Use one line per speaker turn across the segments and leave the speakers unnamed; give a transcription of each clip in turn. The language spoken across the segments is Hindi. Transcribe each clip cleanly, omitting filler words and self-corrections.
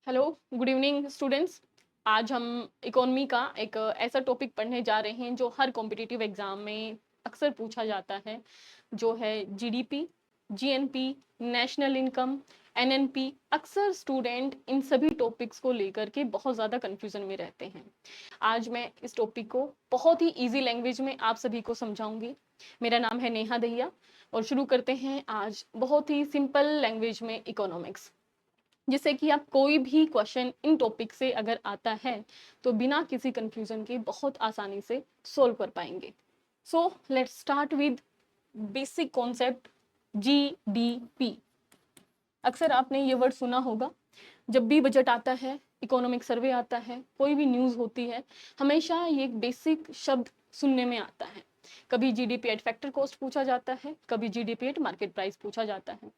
Hello, good evening students. आज हम इकोनॉमी का एक ऐसा टॉपिक पढ़ने जा रहे हैं जो हर कॉम्पिटिटिव एग्जाम में अक्सर पूछा जाता है, जो है GDP, GNP, national income, NNP. अक्सर स्टूडेंट इन सभी टॉपिक्स को लेकर के बहुत ज़्यादा कंफ्यूजन में रहते हैं। आज मैं इस टॉपिक को बहुत ही इजी लैंग्वेज में आप सभी को समझाऊंगी। मेरा नाम है नेहा दहिया और शुरू करते हैं आज बहुत ही सिंपल लैंग्वेज में इकोनॉमिक्स, जिससे कि आप कोई भी क्वेश्चन इन टॉपिक से अगर आता है तो बिना किसी कंफ्यूजन के बहुत आसानी से सोल्व कर पाएंगे। So let's start with basic concept GDP. अक्सर आपने ये वर्ड सुना होगा। जब भी बजट आता है, इकोनॉमिक सर्वे आता है, कोई भी न्यूज़ होती है, हमेशा ये एक बेसिक शब्द सुनने में आता है। कभी जीडीपी एट फैक्टर कॉस्ट पूछा जाता है, कभी जीडीपी एट मार्केट प्राइस पूछा जाता है।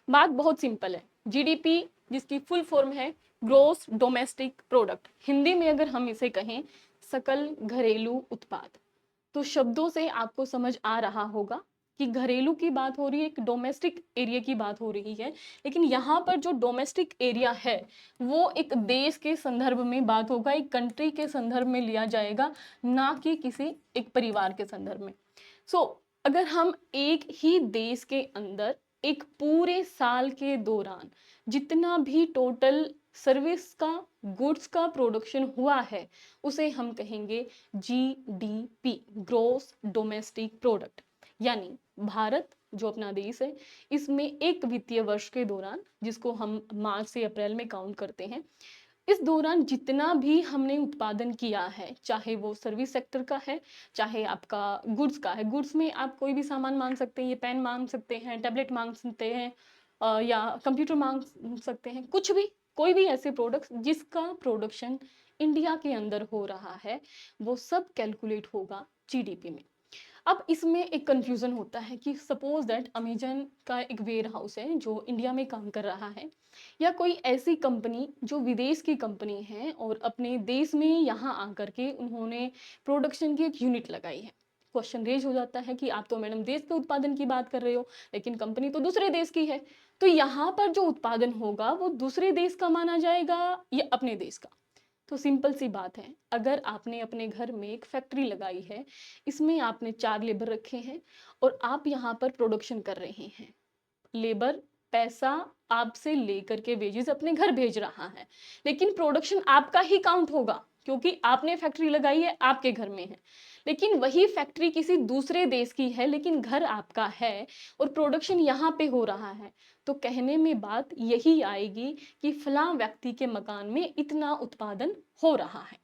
बात बहुत सिंपल है। जीडीपी, जिसकी फुल फॉर्म है ग्रोस डोमेस्टिक प्रोडक्ट, हिंदी में अगर हम इसे कहें सकल घरेलू उत्पाद, तो शब्दों से आपको समझ आ रहा होगा कि घरेलू की बात हो रही है, एक डोमेस्टिक एरिया की बात हो रही है। लेकिन यहाँ पर जो डोमेस्टिक एरिया है वो एक देश के संदर्भ में बात होगा, एक कंट्री के संदर्भ में लिया जाएगा, ना कि किसी एक परिवार के संदर्भ में। अगर हम एक ही देश के अंदर एक पूरे साल के दौरान जितना भी टोटल सर्विस का, गुड्स का प्रोडक्शन हुआ है, उसे हम कहेंगे जीडीपी, ग्रोस डोमेस्टिक प्रोडक्ट। यानी भारत जो अपना देश है, इसमें एक वित्तीय वर्ष के दौरान, जिसको हम मार्च से अप्रैल में काउंट करते हैं, इस दौरान जितना भी हमने उत्पादन किया है, चाहे वो सर्विस सेक्टर का है, चाहे आपका गुड्स का है। गुड्स में आप कोई भी सामान मांग सकते हैं, ये पेन मांग सकते हैं, टैबलेट मांग सकते हैं, या कंप्यूटर मांग सकते हैं, कुछ भी, कोई भी ऐसे प्रोडक्ट्स जिसका प्रोडक्शन इंडिया के अंदर हो रहा है, वो सब कैलकुलेट होगा जीडीपी में। अब इसमें एक कंफ्यूजन होता है कि सपोज दैट अमेजन का एक वेयर हाउस है जो इंडिया में काम कर रहा है, या कोई ऐसी कंपनी जो विदेश की कंपनी है और अपने देश में यहाँ आकर के उन्होंने प्रोडक्शन की एक यूनिट लगाई है। क्वेश्चन रेज हो जाता है कि आप तो मैडम देश के उत्पादन की बात कर रहे हो, लेकिन कंपनी तो दूसरे देश की है, तो यहाँ पर जो उत्पादन होगा वो दूसरे देश का माना जाएगा या अपने देश का? तो सिंपल सी बात है, अगर आपने अपने घर में एक फैक्ट्री लगाई है, इसमें आपने 4 लेबर रखे हैं और आप यहाँ पर प्रोडक्शन कर रहे हैं, लेबर पैसा आपसे लेकर के वेजेस अपने घर भेज रहा है, लेकिन प्रोडक्शन आपका ही काउंट होगा क्योंकि आपने फैक्ट्री लगाई है, आपके घर में है। लेकिन वही फैक्ट्री किसी दूसरे देश की है, लेकिन घर आपका है और प्रोडक्शन यहाँ पे हो रहा है, तो कहने में बात यही आएगी कि फलां व्यक्ति के मकान में इतना उत्पादन हो रहा है।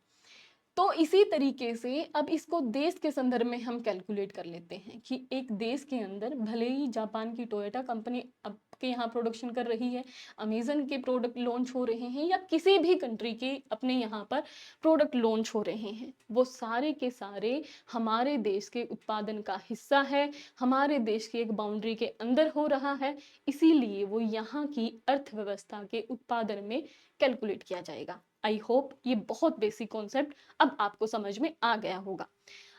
तो इसी तरीके से अब इसको देश के संदर्भ में हम कैलकुलेट कर लेते हैं कि एक देश के अंदर भले ही जापान की टोयोटा कंपनी आपके यहाँ प्रोडक्शन कर रही है, अमेजन के प्रोडक्ट लॉन्च हो रहे हैं, या किसी भी कंट्री के अपने यहाँ पर प्रोडक्ट लॉन्च हो रहे हैं, वो सारे के सारे हमारे देश के उत्पादन का हिस्सा है, हमारे देश की एक बाउंड्री के अंदर हो रहा है, इसीलिए वो यहाँ की अर्थव्यवस्था के उत्पादन में कैलकुलेट किया जाएगा। आई होप ये बहुत बेसिक कॉन्सेप्ट अब आपको समझ में आ गया होगा।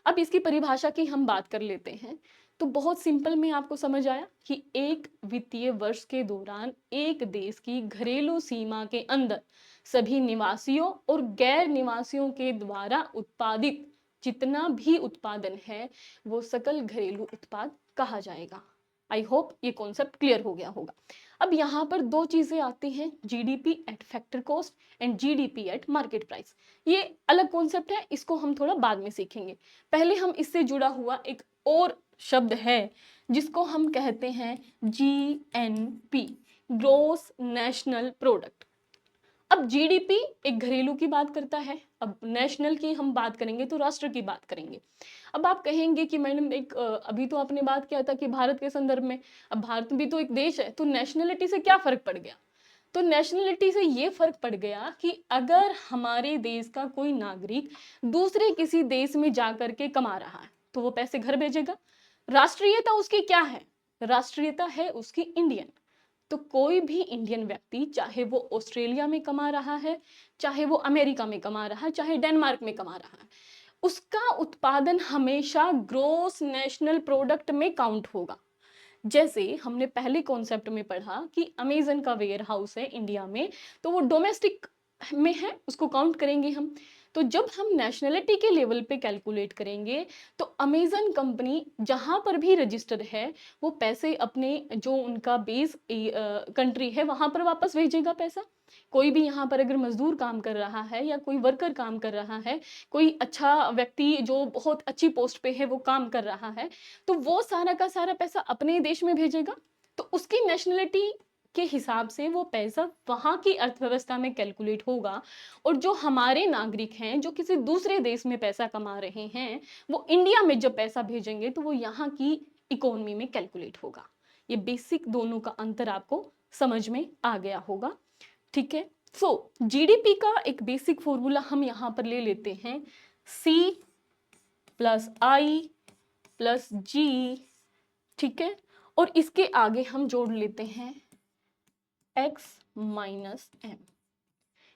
अब इसकी परिभाषा की हम बात कर लेते हैं। तो बहुत सिंपल में आपको समझ आया कि एक वित्तीय वर्ष के दौरान एक देश की घरेलू सीमा के अंदर सभी निवासियों और गैर निवासियों के द्वारा उत्पादित जितना भी उत्पादन है वो सकल घरेलू उत्पाद कहा जाएगा। आई होप ये कॉन्सेप्ट क्लियर हो गया होगा। अब यहाँ पर दो चीजें आती हैं, GDP at factor cost and GDP at market price. ये अलग कॉन्सेप्ट है, इसको हम थोड़ा बाद में सीखेंगे। पहले हम इससे जुड़ा हुआ एक और शब्द है जिसको हम कहते हैं जीएनपी, ग्रोस नेशनल प्रोडक्ट। अब जीडीपी एक घरेलू की बात करता है, अब नेशनल की हम बात करेंगे तो राष्ट्र की बात करेंगे। अब आप कहेंगे कि मैडम एक अभी तो आपने बात किया था कि भारत के संदर्भ में, अब भारत भी तो एक देश है, तो नेशनलिटी से क्या फर्क पड़ गया? तो नेशनलिटी से ये फर्क पड़ गया कि अगर हमारे देश का कोई नागरिक दूसरे किसी देश में जाकर के कमा रहा है तो वो पैसे घर भेजेगा। राष्ट्रीयता उसकी क्या है? राष्ट्रीयता है उसकी इंडियन। तो कोई भी इंडियन व्यक्ति, चाहे वो ऑस्ट्रेलिया में कमा रहा है, चाहे वो अमेरिका में कमा रहा है, चाहे डेनमार्क में कमा रहा है, उसका उत्पादन हमेशा ग्रोस नेशनल प्रोडक्ट में काउंट होगा। जैसे हमने पहले कॉन्सेप्ट में पढ़ा कि अमेजन का वेयर हाउस है इंडिया में, तो वो डोमेस्टिक में है उसको काउंट करेंगे हम। तो जब हम नेशनलिटी के लेवल पे कैलकुलेट करेंगे तो अमेजन कंपनी जहां पर भी रजिस्टर है वो पैसे अपने जो उनका बेस कंट्री है वहां पर वापस भेजेगा पैसा। कोई भी यहाँ पर अगर मजदूर काम कर रहा है या कोई वर्कर काम कर रहा है, कोई अच्छा व्यक्ति जो बहुत अच्छी पोस्ट पे है वो काम कर रहा है, तो वो सारा का सारा पैसा अपने देश में भेजेगा। तो उसकी नेशनलिटी के हिसाब से वो पैसा वहां की अर्थव्यवस्था में कैलकुलेट होगा। और जो हमारे नागरिक हैं जो किसी दूसरे देश में पैसा कमा रहे हैं, वो इंडिया में जब पैसा भेजेंगे तो वो यहाँ की इकोनॉमी में कैलकुलेट होगा। ये बेसिक दोनों का अंतर आपको समझ में आ गया होगा। ठीक है। सो जीडीपी का एक बेसिक फॉर्मूला हम यहां पर ले लेते हैं, सी प्लस आई प्लस जी। ठीक है। और इसके आगे हम जोड़ लेते हैं x माइनस एम।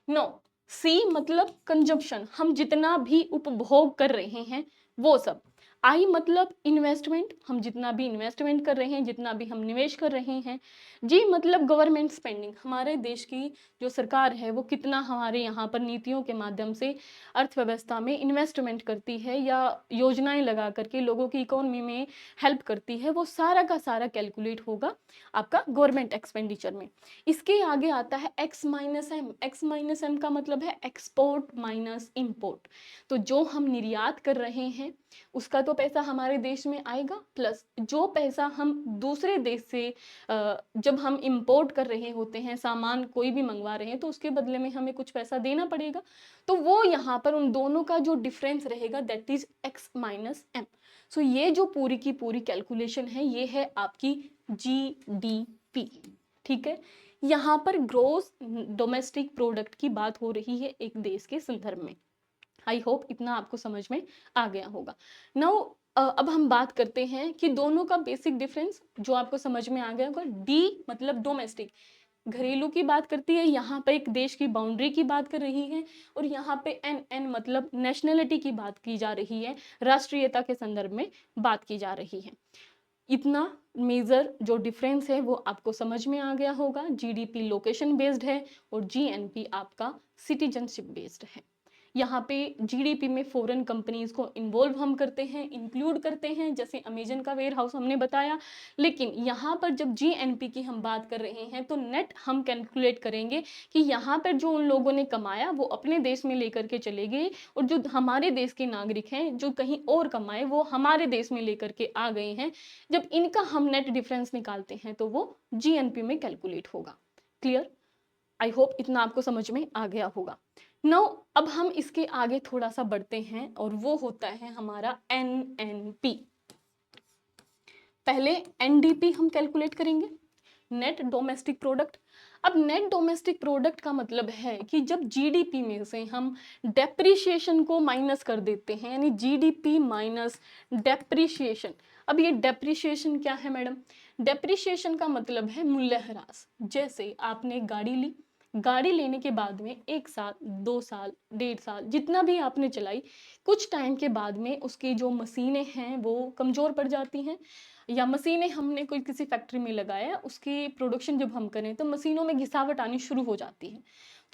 नो, सी मतलब कंजम्पशन, हम जितना भी उपभोग कर रहे हैं वो सब। आई मतलब इन्वेस्टमेंट, हम जितना भी इन्वेस्टमेंट कर रहे हैं, जितना भी हम निवेश कर रहे हैं। जी मतलब गवर्नमेंट स्पेंडिंग, हमारे देश की जो सरकार है वो कितना हमारे यहाँ पर नीतियों के माध्यम से अर्थव्यवस्था में इन्वेस्टमेंट करती है या योजनाएं लगा करके लोगों की इकोनॉमी में हेल्प करती है, वो सारा का सारा कैलकुलेट होगा आपका गवर्नमेंट एक्सपेंडिचर में। इसके आगे आता है x minus m. X minus m का मतलब है एक्सपोर्ट माइनस इंपोर्ट। तो जो हम निर्यात कर रहे हैं उसका तो पैसा हमारे देश में आएगा, प्लस जो पैसा हम दूसरे देश से जब हम इंपोर्ट कर रहे होते हैं, सामान कोई भी मंगवा रहे हैं, तो उसके बदले में हमें कुछ पैसा देना पड़ेगा। तो वो यहाँ पर उन दोनों का जो डिफरेंस रहेगा that is X minus M. So ये जो पूरी की पूरी कैलकुलेशन है ये है आपकी जीडीपी। ठीक है। यहाँ पर ग्रोस डोमेस्टिक प्रोडक्ट की बात हो रही है एक देश के संदर्भ में। आई होप इतना आपको समझ में आ गया होगा। नाउ अब हम बात करते हैं कि दोनों का बेसिक डिफरेंस जो आपको समझ में आ गया होगा। डी मतलब डोमेस्टिक, घरेलू की बात करती है, यहाँ पे एक देश की बाउंड्री की बात कर रही है। और यहाँ पे एन एन मतलब नेशनलिटी की बात की जा रही है, राष्ट्रीयता के संदर्भ में बात की जा रही है। इतना मेजर जो डिफरेंस है वो आपको समझ में आ गया होगा। जीडीपी लोकेशन बेस्ड है और जीएनपी आपका सिटीजनशिप बेस्ड है। यहाँ पे जीडीपी में फॉरेन कंपनीज को इन्वॉल्व हम करते हैं, इंक्लूड करते हैं, जैसे अमेजन का वेयर हाउस हमने बताया। लेकिन यहाँ पर जब जीएनपी की हम बात कर रहे हैं तो नेट हम कैलकुलेट करेंगे कि यहाँ पर जो उन लोगों ने कमाया वो अपने देश में लेकर के चले गए, और जो हमारे देश के नागरिक हैं जो कहीं और कमाए वो हमारे देश में लेकर के आ गए हैं। जब इनका हम नेट डिफरेंस निकालते हैं तो वो जीएनपी में कैलकुलेट होगा। क्लियर? आई होप इतना आपको समझ में आ गया होगा। नाउ अब हम इसके आगे थोड़ा सा बढ़ते हैं और वो होता है हमारा एनएनपी। पहले एनडीपी हम कैलकुलेट करेंगे, नेट डोमेस्टिक प्रोडक्ट। अब नेट डोमेस्टिक प्रोडक्ट का मतलब है कि जब जीडीपी में से हम डेप्रिसिएशन को माइनस कर देते हैं, यानी जीडीपी माइनस डेप्रिसिएशन। अब ये डेप्रिसिएशन क्या है मैडम? डेप्रिसिएशन का मतलब है मूल्यह्रास। जैसे आपने गाड़ी ली, गाड़ी लेने के बाद में 1 साल 2 साल 1.5 साल जितना भी आपने चलाई, कुछ टाइम के बाद में उसकी जो मशीनें हैं वो कमजोर पड़ जाती हैं, या मशीनें हमने कोई किसी फैक्ट्री में लगाया, उसकी प्रोडक्शन जब हम करें तो मशीनों में घिसावट आनी शुरू हो जाती है।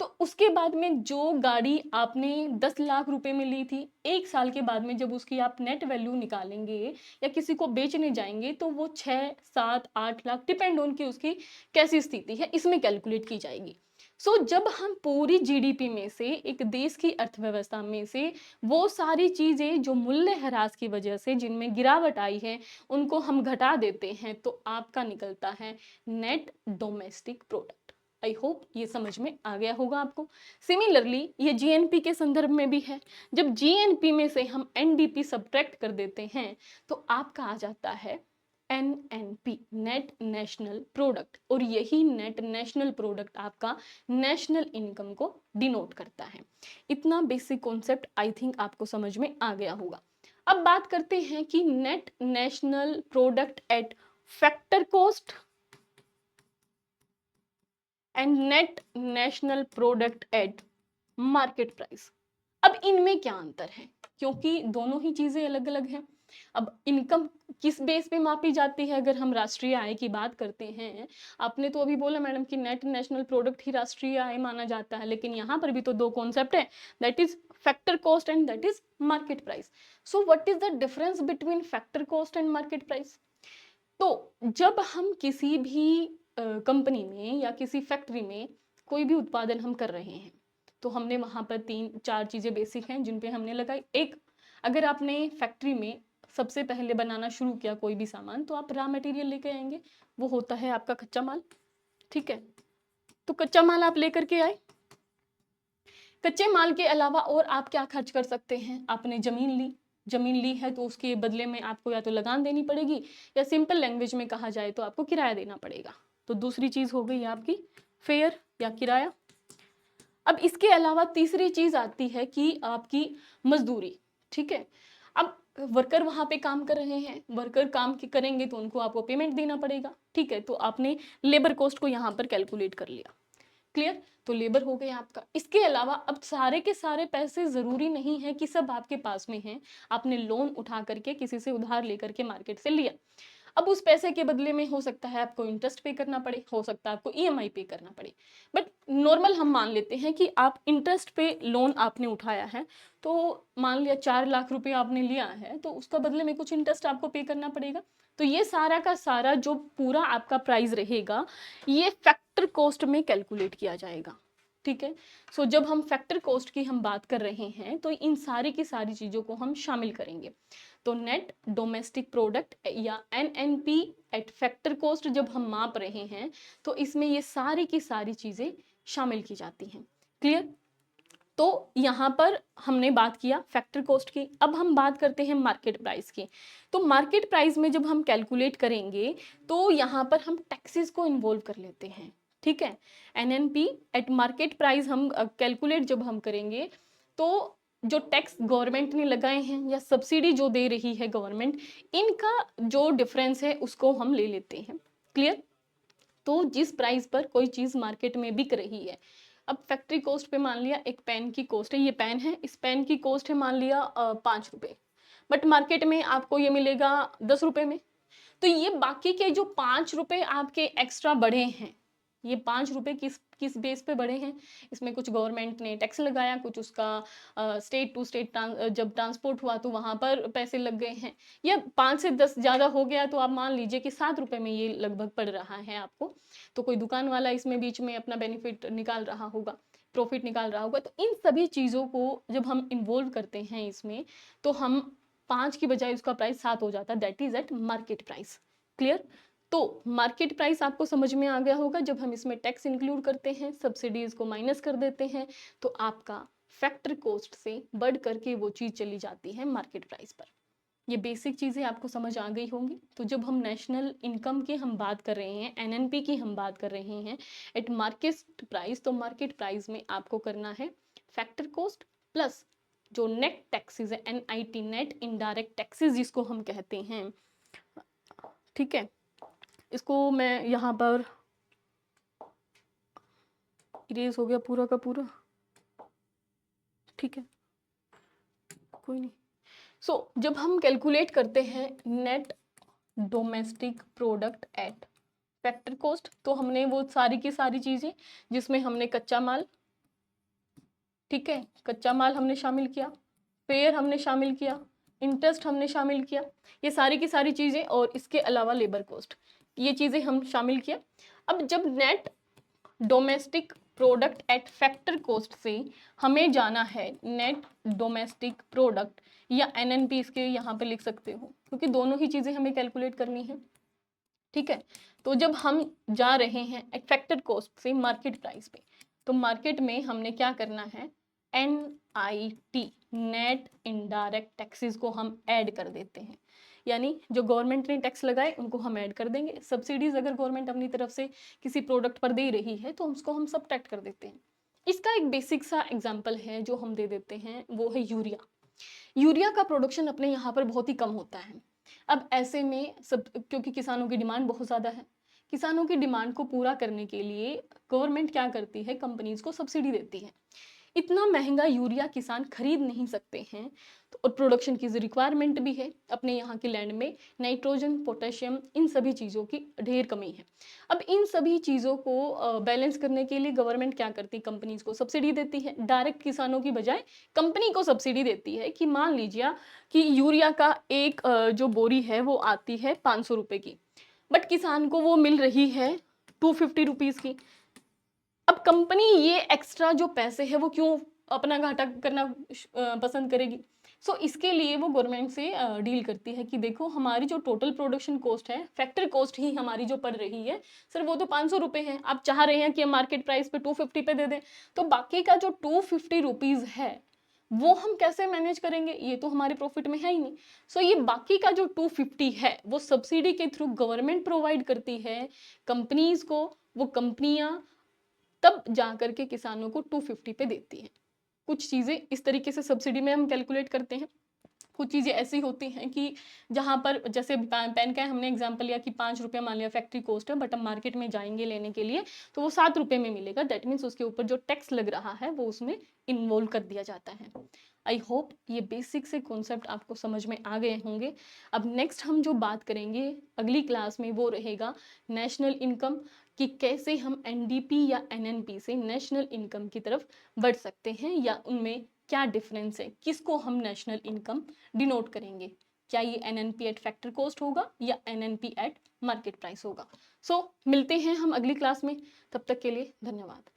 तो उसके बाद में जो गाड़ी आपने 10 लाख रुपए में ली थी, 1 साल के बाद में जब उसकी आप नेट वैल्यू निकालेंगे या किसी को बेचने जाएंगे तो वो 6 7 8 लाख, डिपेंड ऑन की उसकी कैसी स्थिति है, इसमें कैलकुलेट की जाएगी। सो जब हम पूरी जीडीपी में से, एक देश की अर्थव्यवस्था में से वो सारी चीजें जो मूल्य ह्रास की वजह से जिनमें गिरावट आई है उनको हम घटा देते हैं तो आपका निकलता है net domestic product. I hope ये समझ में आ गया होगा आपको। सिमिलरली ये जीएनपी के संदर्भ में भी है। जब जीएनपी में से हम एनडीपी सब्ट्रैक्ट कर देते हैं तो आपका आ जाता है एनएनपी, नेट नेशनल प्रोडक्ट। और यही नेट नेशनल प्रोडक्ट आपका नेशनल इनकम को डिनोट करता है। इतना बेसिक कॉन्सेप्ट आई थिंक आपको समझ में आ गया होगा। अब बात करते हैं कि net national product at factor cost and net national product at market price. अब इनमें क्या अंतर है, क्योंकि दोनों ही चीजें अलग अलग हैं। अब इनकम किस बेस पे मापी जाती है? अगर हम राष्ट्रीय आय की बात करते हैं, आपने तो अभी बोला मैडम कि नेट नेशनल प्रोडक्ट ही राष्ट्रीय आय माना जाता है, लेकिन यहाँ पर भी तो दो कॉन्सेप्ट है, that is factor cost and that is market price. So what is the difference between factor cost and market price? तो जब हम किसी भी कंपनी में या किसी फैक्ट्री में कोई भी उत्पादन हम कर रहे हैं, तो हमने वहां पर 3-4 चीजें बेसिक हैं जिन पे हमने लगाई। एक, अगर आपने फैक्ट्री में सबसे पहले बनाना शुरू किया कोई भी सामान, तो आप रॉ मटेरियल लेके आएंगे, वो होता है आपका कच्चा माल। ठीक है, तो कच्चा माल आप लेकर के आए। कच्चे माल के अलावा और आप क्या खर्च कर सकते हैं? आपने जमीन ली है तो उसके बदले में आपको या तो लगान देनी पड़ेगी, या सिंपल लैंग्वेज में कहा जाए तो आपको किराया देना पड़ेगा। तो दूसरी चीज हो गई आपकी फेयर या किराया। अब इसके अलावा तीसरी चीज आती है कि आपकी मजदूरी। ठीक है, अब वर्कर वहां पे काम कर रहे हैं, वर्कर काम करेंगे तो उनको आपको पेमेंट देना पड़ेगा। ठीक है, तो आपने लेबर कॉस्ट को यहाँ पर कैलकुलेट कर लिया। क्लियर? तो लेबर हो गया आपका। इसके अलावा अब सारे के सारे पैसे जरूरी नहीं है कि सब आपके पास में हैं। आपने लोन उठा करके किसी से उधार लेकर के मार्केट से लिया, अब उस पैसे के बदले में हो सकता है आपको इंटरेस्ट पे करना पड़े, हो सकता है आपको ईएमआई पे करना पड़े। बट नॉर्मल हम मान लेते हैं कि आप इंटरेस्ट पे लोन आपने उठाया है, तो मान लिया 4 लाख रुपए आपने लिया है, तो उसका बदले में कुछ इंटरेस्ट आपको पे करना पड़ेगा। तो ये सारा का सारा जो पूरा आपका प्राइस रहेगा, ये फैक्टर कॉस्ट में कैलकुलेट किया जाएगा। ठीक है, सो जब हम फैक्टर कॉस्ट की हम बात कर रहे हैं, तो इन सारी की सारी चीजों को हम शामिल करेंगे। तो नेट डोमेस्टिक प्रोडक्ट या एनएनपी एट फैक्टर कॉस्ट जब हम माप रहे हैं, तो इसमें ये सारी की सारी चीजें शामिल की जाती हैं। क्लियर? तो यहाँ पर हमने बात किया फैक्टर कॉस्ट की। अब हम बात करते हैं मार्केट प्राइस की। तो मार्केट प्राइस में जब हम कैलकुलेट करेंगे, तो यहाँ पर हम टैक्सेस को इन्वॉल्व कर लेते हैं। ठीक है, एनएनपी एट मार्केट प्राइस हम कैलकुलेट जब हम करेंगे, तो जो टैक्स गवर्नमेंट ने लगाए हैं या सब्सिडी जो दे रही है गवर्नमेंट, इनका जो डिफरेंस है उसको हम ले लेते हैं। क्लियर? तो जिस प्राइस पर कोई चीज मार्केट में बिक रही है, अब फैक्ट्री कॉस्ट पे मान लिया एक पेन की कॉस्ट है, ये पेन है, इस पेन की कॉस्ट है मान लिया 5 रुपए, बट मार्केट में आपको ये मिलेगा 10 रुपए में। तो ये बाकी के जो 5 रुपए आपके एक्स्ट्रा बढ़े हैं, ये 5 रुपए किस किस बेस पे बढ़े हैं? इसमें कुछ गवर्नमेंट ने टैक्स लगाया, कुछ उसका स्टेट टू स्टेट जब ट्रांसपोर्ट हुआ तो वहां पर पैसे लग गए हैं, या 5 से 10 ज्यादा हो गया तो आप मान लीजिए कि 7 रुपए में ये लगभग पड़ रहा है आपको। तो कोई दुकान वाला इसमें बीच में अपना बेनिफिट निकाल रहा होगा, प्रॉफिट निकाल रहा होगा। तो इन सभी चीजों को जब हम इन्वॉल्व करते हैं इसमें, तो हम 5 की बजाय उसका प्राइस 7 हो जाता है, that is eight market price. Clear? तो मार्केट प्राइस आपको समझ में आ गया होगा। जब हम इसमें टैक्स इंक्लूड करते हैं, सब्सिडीज को माइनस कर देते हैं, तो आपका फैक्टर कॉस्ट से बढ़ करके वो चीज चली जाती है मार्केट प्राइस पर। ये बेसिक चीजें आपको समझ आ गई होंगी। तो जब हम नेशनल इनकम की हम बात कर रहे हैं, एनएनपी की हम बात कर रहे हैं एट मार्केट प्राइस, तो मार्केट प्राइस में आपको करना है फैक्टर कॉस्ट प्लस जो नेट टैक्सेस है, एनआईटी नेट इनडायरेक्ट टैक्सेस जिसको हम कहते हैं। ठीक है, इसको मैं यहाँ पर इरेज हो गया पूरा का पूरा। ठीक है, कोई नहीं। सो जब हम कैलकुलेट करते हैं net domestic product at factor cost, तो हमने वो सारी की सारी चीजें जिसमें हमने कच्चा माल, ठीक है, कच्चा माल हमने शामिल किया, फेयर हमने शामिल किया, इंटरेस्ट हमने शामिल किया, ये सारी की सारी चीजें, और इसके अलावा लेबर कॉस्ट, ये चीजें हम शामिल किया। अब जब net domestic product at factor cost से हमें जाना है नेट डोमेस्टिक प्रोडक्ट या एनएनपी, इसके यहाँ पे लिख सकते हो, क्योंकि दोनों ही चीजें हमें कैलकुलेट करनी है। ठीक है, तो जब हम जा रहे हैं एट फैक्टर कॉस्ट से मार्केट प्राइस पे, तो मार्केट में हमने क्या करना है, एनआईटी नेट इनडायरेक्ट टैक्सेस को हम ऐड कर देते हैं। यानी जो गवर्नमेंट ने टैक्स लगाए उनको हम ऐड कर देंगे। सब्सिडीज अगर गवर्नमेंट अपनी तरफ से किसी प्रोडक्ट पर दे रही है, तो उसको हम सब्ट्रैक्ट कर देते हैं। इसका एक बेसिक सा एग्जाम्पल है जो हम दे देते हैं, वो है यूरिया। यूरिया का प्रोडक्शन अपने यहाँ पर बहुत ही कम होता है। अब ऐसे में सब, क्योंकि किसानों की डिमांड बहुत ज़्यादा है, किसानों की डिमांड को पूरा करने के लिए गवर्नमेंट क्या करती है, कंपनीज को सब्सिडी देती है। इतना महंगा यूरिया किसान खरीद नहीं सकते हैं। तो और प्रोडक्शन की रिक्वायरमेंट भी है, अपने यहाँ के लैंड में नाइट्रोजन, पोटेशियम, इन सभी चीज़ों की ढेर कमी है। अब इन सभी चीज़ों को बैलेंस करने के लिए गवर्नमेंट क्या करती है, कंपनीज को सब्सिडी देती है, डायरेक्ट किसानों की बजाय कंपनी को सब्सिडी देती है। कि मान लीजिए कि यूरिया का एक जो बोरी है वो आती है 500 रुपए की, बट किसान को वो मिल रही है 250 रुपीज़ की। अब कंपनी ये एक्स्ट्रा जो पैसे है वो क्यों अपना घाटा करना पसंद करेगी। सो इसके लिए वो गवर्नमेंट से डील करती है कि देखो हमारी जो टोटल प्रोडक्शन कॉस्ट है, फैक्ट्री कॉस्ट ही हमारी जो पड़ रही है सर वो तो 500 रुपये है, आप चाह रहे हैं कि हम मार्केट प्राइस पे 250 पे दे दें, तो बाकी का जो 250 रुपीज़ है वो हम कैसे मैनेज करेंगे, ये तो हमारे प्रॉफिट में है ही नहीं। सो ये बाकी का जो 250 है वो सब्सिडी के थ्रू गवर्नमेंट प्रोवाइड करती है कंपनीज को, वो कंपनियां तब जा करके किसानों को 250 पे देती है। कुछ चीज़ें इस तरीके से सब्सिडी में हम कैलकुलेट करते हैं। कुछ चीज़ें ऐसी होती हैं कि जहाँ पर जैसे पेन का हमने एग्जांपल लिया कि 5 रुपये मान लिया फैक्ट्री कॉस्ट है, बट हम मार्केट में जाएंगे लेने के लिए तो वो 7 रुपये में मिलेगा। दैट मीन्स उसके ऊपर जो टैक्स लग रहा है वो उसमें इन्वॉल्व कर दिया जाता है। आई होप ये बेसिक से कॉन्सेप्ट आपको समझ में आ गए होंगे। अब नेक्स्ट हम जो बात करेंगे अगली क्लास में वो रहेगा नेशनल इनकम, कि कैसे हम एनडीपी या एनएनपी से नेशनल इनकम की तरफ बढ़ सकते हैं, या उनमें क्या डिफरेंस है, किसको हम नेशनल इनकम डिनोट करेंगे, क्या ये एनएनपी एट फैक्टर कॉस्ट होगा या एनएनपी एट मार्केट प्राइस होगा। सो मिलते हैं हम अगली क्लास में, तब तक के लिए धन्यवाद।